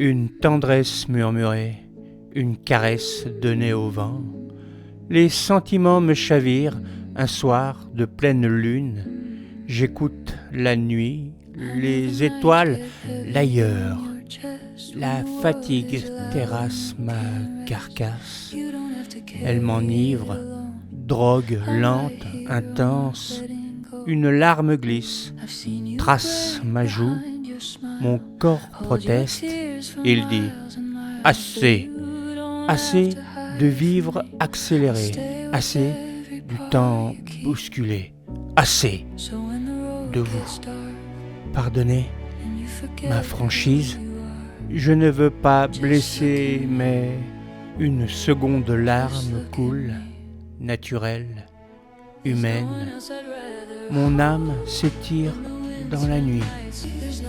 Une tendresse murmurée, une caresse donnée au vent. Les sentiments me chavirent, un soir de pleine lune. J'écoute la nuit, les étoiles, l'ailleurs. La fatigue terrasse ma carcasse. Elle m'enivre, drogue lente, intense. Une larme glisse, trace ma joue. Mon corps proteste. Il dit « Assez, assez de vivre accéléré, assez du temps bousculé, assez de vous. Pardonnez ma franchise, je ne veux pas blesser, mais une seconde larme coule, naturelle, humaine. Mon âme s'étire dans la nuit,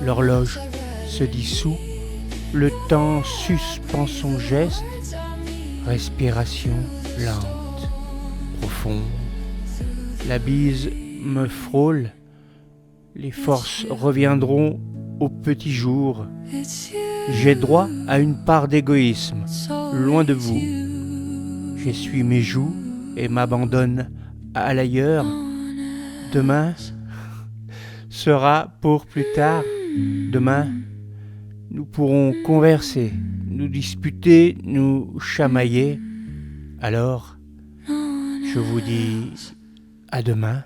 l'horloge se dissout, le temps suspend son geste, respiration lente, profonde. La bise me frôle, les forces reviendront au petit jour. J'ai droit à une part d'égoïsme, loin de vous. J'essuie mes joues et m'abandonne à l'ailleurs. Demain sera pour plus tard. Demain, nous pourrons converser, nous disputer, nous chamailler. Alors, je vous dis à demain.